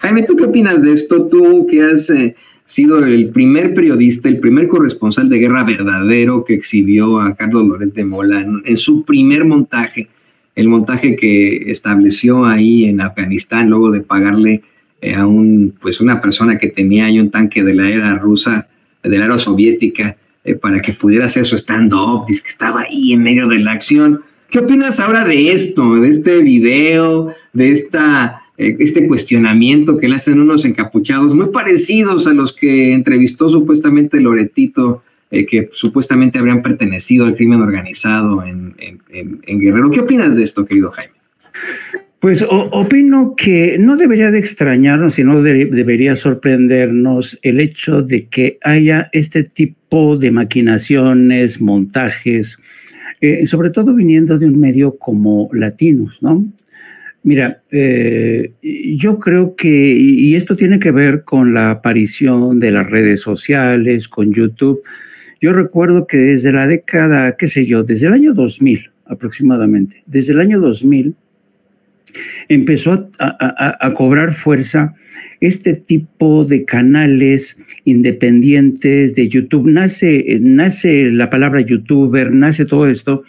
Jaime, ¿tú qué opinas de esto? Tú que has sido el primer periodista, el primer corresponsal de guerra verdadero que exhibió a Carlos Loret de Mola en su primer montaje, el montaje que estableció ahí en Afganistán, luego de pagarle a una persona que tenía ahí un tanque de la era rusa, de la era soviética, para que pudiera hacer su stand-up, dice que estaba ahí en medio de la acción. ¿Qué opinas ahora de esto, de este video, de este cuestionamiento que le hacen unos encapuchados muy parecidos a los que entrevistó supuestamente Loretito, que supuestamente habrían pertenecido al crimen organizado en Guerrero? ¿Qué opinas de esto, querido Jaime? Pues opino que no debería de extrañarnos, sino debería sorprendernos el hecho de que haya este tipo de maquinaciones, montajes, sobre todo viniendo de un medio como Latinos, ¿no? Mira, yo creo que, y esto tiene que ver con la aparición de las redes sociales, con YouTube. Yo recuerdo que desde la década, qué sé yo, desde el año 2000 aproximadamente, desde el año 2000, empezó a cobrar fuerza este tipo de canales independientes de YouTube. Nace la palabra youtuber, nace todo esto,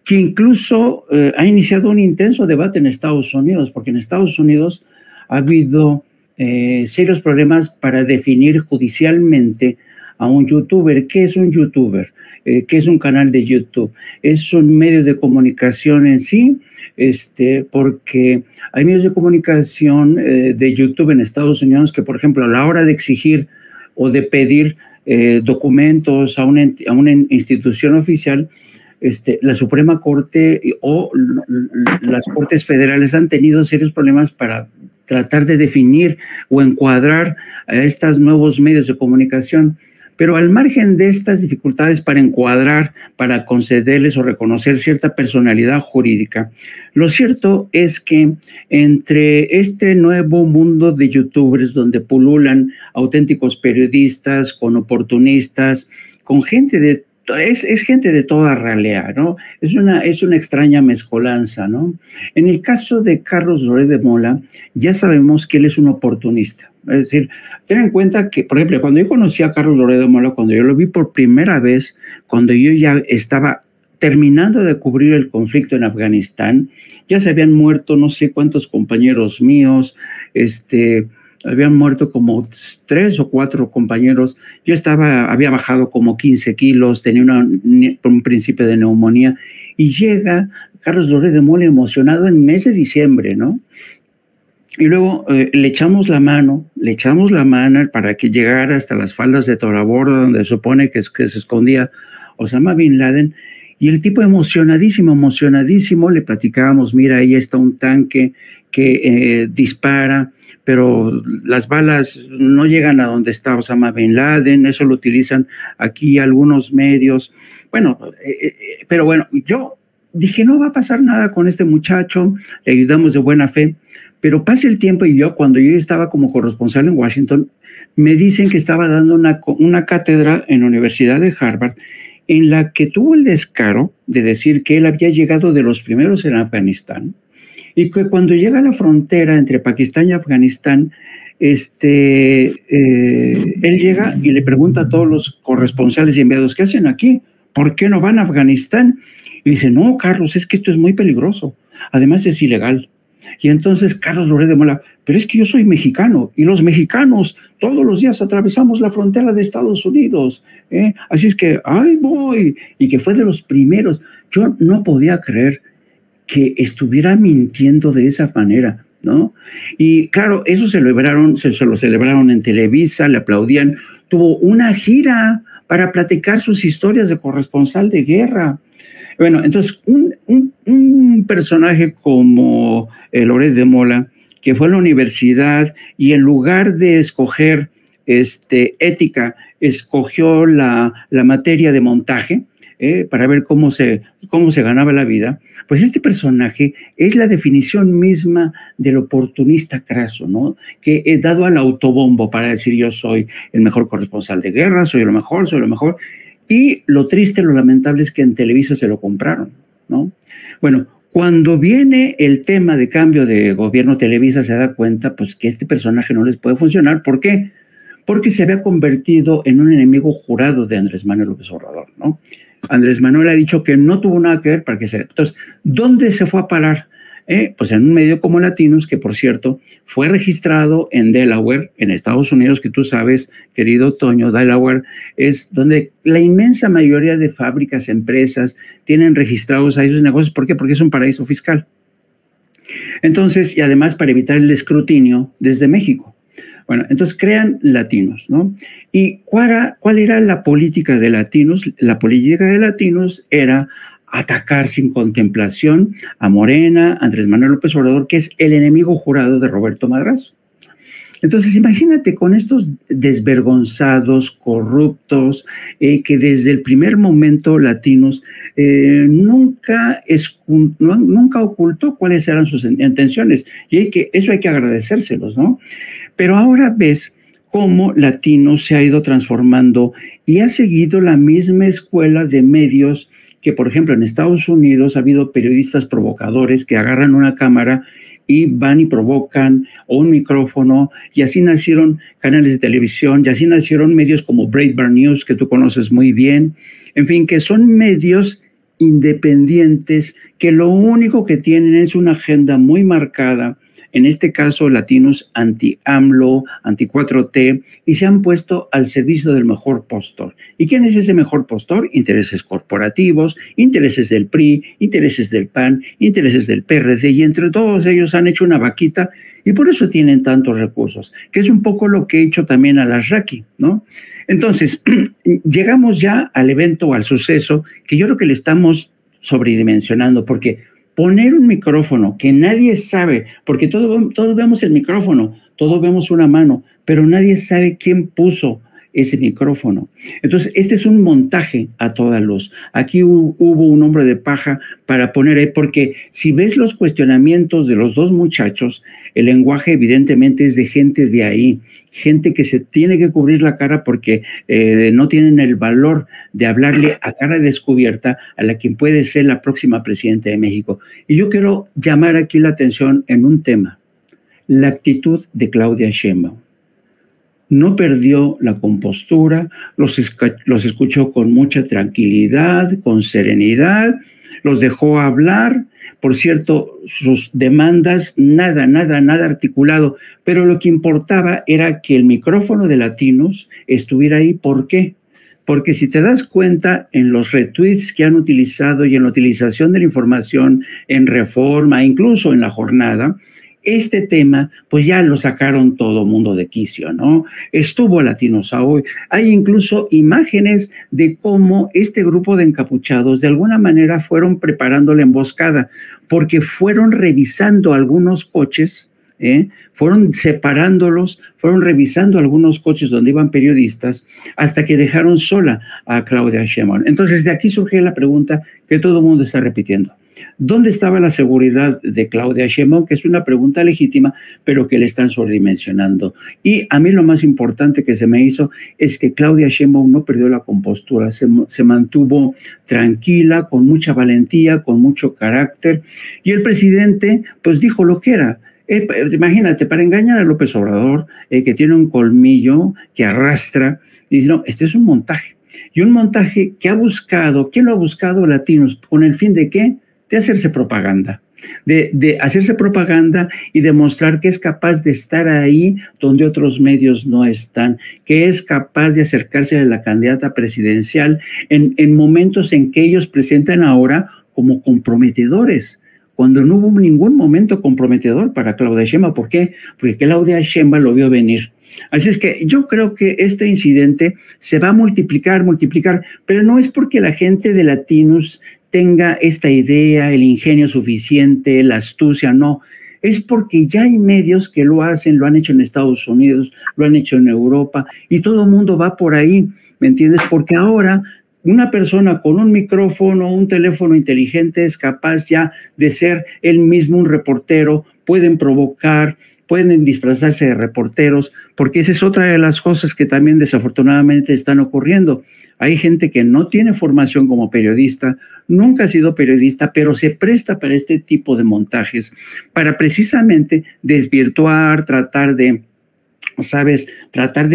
que incluso ha iniciado un intenso debate en Estados Unidos, porque en Estados Unidos ha habido serios problemas para definir judicialmente a un youtuber. ¿Qué es un youtuber? ¿Qué es un canal de YouTube? Es un medio de comunicación en sí, porque hay medios de comunicación de YouTube en Estados Unidos que, por ejemplo, a la hora de exigir o de pedir documentos a una institución oficial, la Suprema Corte o las Cortes Federales han tenido serios problemas para tratar de definir o encuadrar a estos nuevos medios de comunicación. Pero al margen de estas dificultades para encuadrar, para concederles o reconocer cierta personalidad jurídica, lo cierto es que entre este nuevo mundo de youtubers donde pululan auténticos periodistas con oportunistas, con gente de es gente de toda ralea, ¿no? Es una extraña mezcolanza, ¿no? En el caso de Carlos Loret de Mola, ya sabemos que él es un oportunista. Es decir, ten en cuenta que, por ejemplo, cuando yo conocí a Carlos Loret de Mola, cuando yo lo vi por primera vez, cuando yo ya estaba terminando de cubrir el conflicto en Afganistán, ya se habían muerto no sé cuántos compañeros míos, habían muerto como 3 o 4 compañeros. Yo había bajado como 15 kilos, tenía un principio de neumonía, y llega Carlos Loret de Mola emocionado en mes de diciembre, ¿no? Y luego le echamos la mano para que llegara hasta las faldas de Tora Bora, donde se supone que se escondía Osama Bin Laden. Y el tipo emocionadísimo, le platicábamos, mira, ahí está un tanque que dispara, pero las balas no llegan a donde está Osama Bin Laden, eso lo utilizan aquí algunos medios. Bueno, pero bueno, yo dije, no va a pasar nada con este muchacho, le ayudamos de buena fe, pero pasa el tiempo y cuando yo estaba como corresponsal en Washington, me dicen que estaba dando una cátedra en la Universidad de Harvard, en la que tuvo el descaro de decir que él había llegado de los primeros en Afganistán y que cuando llega a la frontera entre Pakistán y Afganistán, él llega y le pregunta a todos los corresponsales y enviados, ¿qué hacen aquí? ¿Por qué no van a Afganistán? Y dice, no, Carlos, es que esto es muy peligroso, además es ilegal. Y entonces Carlos Loret de Mola, pero es que yo soy mexicano y los mexicanos todos los días atravesamos la frontera de Estados Unidos, así es que ahí voy, y que fue de los primeros. Yo no podía creer que estuviera mintiendo de esa manera, ¿no? Y claro, eso se lo celebraron en Televisa, le aplaudían, tuvo una gira para platicar sus historias de corresponsal de guerra. Bueno, entonces un personaje como Loret de Mola, que fue a la universidad y en lugar de escoger ética, escogió la materia de montaje para ver cómo se ganaba la vida, pues este personaje es la definición misma del oportunista craso, ¿no? Que he dado al autobombo para decir yo soy el mejor corresponsal de guerra, soy lo mejor. Y lo triste, lo lamentable es que en Televisa se lo compraron, ¿no? Bueno, Cuando viene el tema de cambio de gobierno, Televisa se da cuenta pues que este personaje no les puede funcionar. ¿Por qué? Porque se había convertido en un enemigo jurado de Andrés Manuel López Obrador, ¿no? Andrés Manuel ha dicho que no tuvo nada que ver para que se... Entonces, ¿dónde se fue a parar? Pues en un medio como Latinos, que por cierto fue registrado en Delaware, en Estados Unidos, que tú sabes, querido Toño, Delaware es donde la inmensa mayoría de fábricas, empresas tienen registrados a esos negocios. ¿Por qué? Porque es un paraíso fiscal. Entonces, y además para evitar el escrutinio desde México. Bueno, entonces crean Latinos, ¿no? ¿Y cuál era la política de Latinos? La política de Latinos era atacar sin contemplación a Morena, Andrés Manuel López Obrador, que es el enemigo jurado de Roberto Madrazo. Entonces, imagínate con estos desvergonzados, corruptos, que desde el primer momento Latinos nunca ocultó cuáles eran sus intenciones. Y eso hay que agradecérselos, ¿no? Pero ahora ves cómo Latinos se ha ido transformando y ha seguido la misma escuela de medios que, por ejemplo, en Estados Unidos ha habido periodistas provocadores que agarran una cámara y van y provocan, o un micrófono, y así nacieron canales de televisión, y así nacieron medios como Breitbart News, que tú conoces muy bien, en fin, que son medios independientes que lo único que tienen es una agenda muy marcada, en este caso Latinos anti-AMLO, anti-4T, y se han puesto al servicio del mejor postor. ¿Y quién es ese mejor postor? Intereses corporativos, intereses del PRI, intereses del PAN, intereses del PRD, y entre todos ellos han hecho una vaquita, y por eso tienen tantos recursos, que es un poco lo que he hecho también a las Raki, ¿no? Entonces, llegamos ya al evento o al suceso que yo creo que le estamos sobredimensionando, porque poner un micrófono que nadie sabe, porque todos vemos el micrófono, todos vemos una mano, pero nadie sabe quién puso ese micrófono. Entonces, este es un montaje a toda luz. Aquí hubo un hombre de paja para poner ahí, porque si ves los cuestionamientos de los dos muchachos, el lenguaje evidentemente es de gente de ahí, gente que se tiene que cubrir la cara porque no tienen el valor de hablarle a cara descubierta a la quien puede ser la próxima presidenta de México. Y yo quiero llamar aquí la atención en un tema, la actitud de Claudia Sheinbaum. No perdió la compostura, los escuchó con mucha tranquilidad, con serenidad, los dejó hablar. Por cierto, sus demandas, nada articulado, pero lo que importaba era que el micrófono de Latinos estuviera ahí. ¿Por qué? Porque si te das cuenta en los retweets que han utilizado y en la utilización de la información en Reforma, incluso en La Jornada, este tema, pues ya lo sacaron todo mundo de quicio, ¿no? Estuvo Latinos hoy. Hay incluso imágenes de cómo este grupo de encapuchados de alguna manera fueron preparando la emboscada, porque fueron revisando algunos coches, fueron separándolos, fueron revisando algunos coches donde iban periodistas hasta que dejaron sola a Claudia Sheinbaum. Entonces, de aquí surge la pregunta que todo el mundo está repitiendo. ¿Dónde estaba la seguridad de Claudia Sheinbaum? Que es una pregunta legítima, pero que le están sobredimensionando. Y a mí lo más importante que se me hizo es que Claudia Sheinbaum no perdió la compostura, se mantuvo tranquila, con mucha valentía, con mucho carácter. Y el presidente, pues dijo lo que era. Imagínate, para engañar a López Obrador, que tiene un colmillo que arrastra, dice, no, este es un montaje. Y un montaje que ha buscado, ¿quién lo ha buscado? Latinos, ¿con el fin de qué? De hacerse propaganda, de hacerse propaganda y demostrar que es capaz de estar ahí donde otros medios no están, que es capaz de acercarse a la candidata presidencial en momentos en que ellos presentan ahora como comprometedores, cuando no hubo ningún momento comprometedor para Claudia Sheinbaum. ¿Por qué? Porque Claudia Sheinbaum lo vio venir. Así es que yo creo que este incidente se va a multiplicar, pero no es porque la gente de Latinos tenga esta idea, el ingenio suficiente, la astucia, no. Es porque ya hay medios que lo hacen, lo han hecho en Estados Unidos, lo han hecho en Europa, y todo el mundo va por ahí, ¿me entiendes? Porque ahora una persona con un micrófono, un teléfono inteligente es capaz ya de ser él mismo un reportero, pueden provocar, pueden disfrazarse de reporteros, porque esa es otra de las cosas que también desafortunadamente están ocurriendo. Hay gente que no tiene formación como periodista, nunca ha sido periodista, pero se presta para este tipo de montajes, para precisamente desvirtuar, tratar de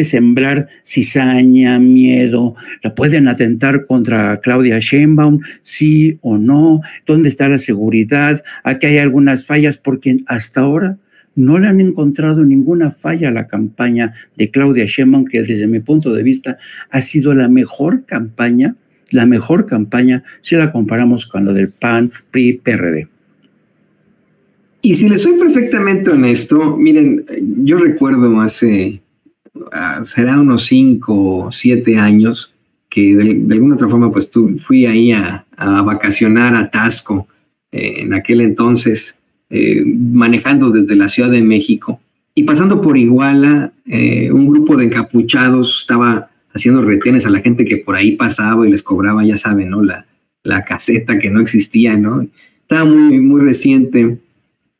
sembrar cizaña, miedo. ¿La pueden atentar contra Claudia Sheinbaum? ¿Sí o no? ¿Dónde está la seguridad? Aquí hay algunas fallas, porque hasta ahora no le han encontrado ninguna falla a la campaña de Claudia Sheinbaum, que desde mi punto de vista ha sido la mejor campaña si la comparamos con la del PAN, PRI, PRD. Y si les soy perfectamente honesto, miren, yo recuerdo será unos 5 o 7 años que de alguna otra forma pues fui ahí a vacacionar a Taxco, en aquel entonces, manejando desde la Ciudad de México y pasando por Iguala, un grupo de encapuchados estaba haciendo retenes a la gente que por ahí pasaba y les cobraba, ya saben, ¿no? La caseta que no existía, ¿no? Estaba muy, muy reciente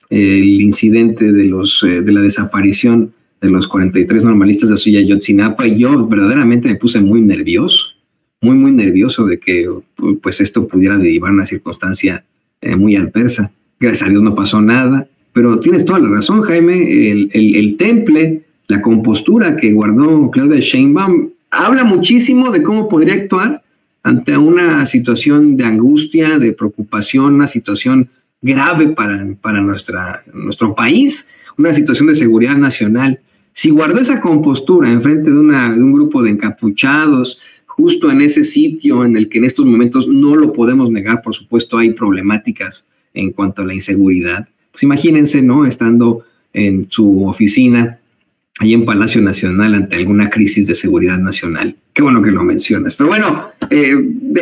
el incidente de la desaparición de los 43 normalistas de Ayotzinapa, y yo verdaderamente me puse muy nervioso, muy, muy nervioso de que pues esto pudiera derivar una circunstancia muy adversa. Gracias a Dios no pasó nada, pero tienes toda la razón, Jaime, el temple, la compostura que guardó Claudia Sheinbaum habla muchísimo de cómo podría actuar ante una situación de angustia, de preocupación, una situación grave para nuestro país, una situación de seguridad nacional. Si guardó esa compostura enfrente de un grupo de encapuchados, justo en ese sitio en el que en estos momentos no lo podemos negar, por supuesto hay problemáticas en cuanto a la inseguridad, pues imagínense, ¿no? Estando en su oficina ahí en Palacio Nacional ante alguna crisis de seguridad nacional. Qué bueno que lo mencionas. Pero bueno,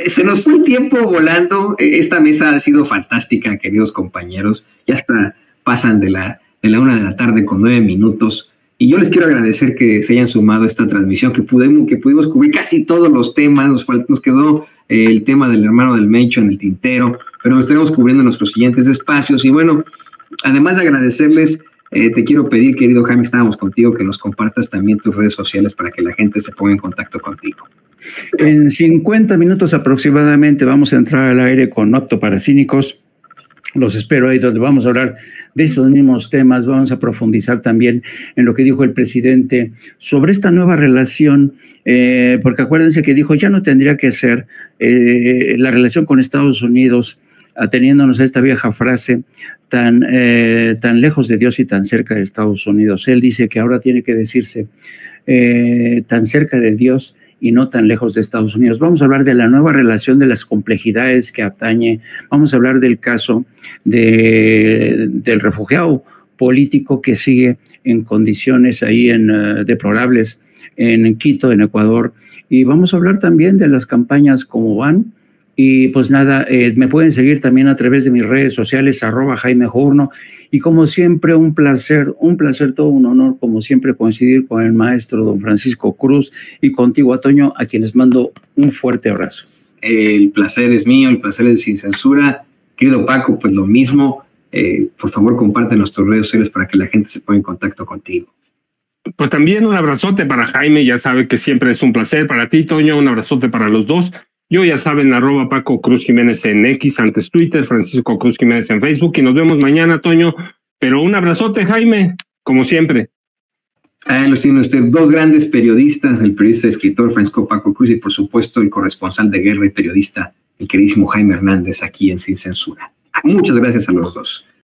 se nos fue el tiempo volando. Esta mesa ha sido fantástica, queridos compañeros. Ya hasta pasan de la 1:00 con 9 minutos. Y yo les quiero agradecer que se hayan sumado a esta transmisión, que pudimos cubrir casi todos los temas. Nos quedó el tema del hermano del Mencho en el tintero, pero lo estaremos cubriendo en nuestros siguientes espacios. Y bueno, además de agradecerles, te quiero pedir, querido Jaime, estábamos contigo, que nos compartas también tus redes sociales para que la gente se ponga en contacto contigo. En 50 minutos aproximadamente vamos a entrar al aire con Apto para Cínicos. Los espero ahí, donde vamos a hablar de estos mismos temas. Vamos a profundizar también en lo que dijo el presidente sobre esta nueva relación, porque acuérdense que dijo, ya no tendría que ser la relación con Estados Unidos, ateniéndonos a esta vieja frase, tan lejos de Dios y tan cerca de Estados Unidos. Él dice que ahora tiene que decirse tan cerca de Dios y no tan lejos de Estados Unidos. Vamos a hablar de la nueva relación, de las complejidades que atañe. Vamos a hablar del caso del refugiado político que sigue en condiciones ahí deplorables en Quito, en Ecuador. Y vamos a hablar también de las campañas, cómo van. Y pues nada, me pueden seguir también a través de mis redes sociales, @JaimeJourno. Y como siempre, un placer, todo un honor, como siempre, coincidir con el maestro don Francisco Cruz y contigo, Toño, a quienes mando un fuerte abrazo. El placer es mío, el placer es sin censura. Querido Paco, pues lo mismo. Por favor, compártenos tus redes sociales para que la gente se ponga en contacto contigo. Pues también un abrazote para Jaime, ya sabe que siempre es un placer. Para ti, Toño, un abrazote para los dos. Yo, ya saben, @Paco Cruz Jiménez en X, antes Twitter, Francisco Cruz Jiménez en Facebook, y nos vemos mañana, Toño. Pero un abrazote, Jaime, como siempre. Ahí los tiene usted, dos grandes periodistas, el periodista y escritor Francisco Paco Cruz, y por supuesto el corresponsal de guerra y periodista, el queridísimo Jaime Hernández, aquí en Sin Censura. Muchas gracias a los dos.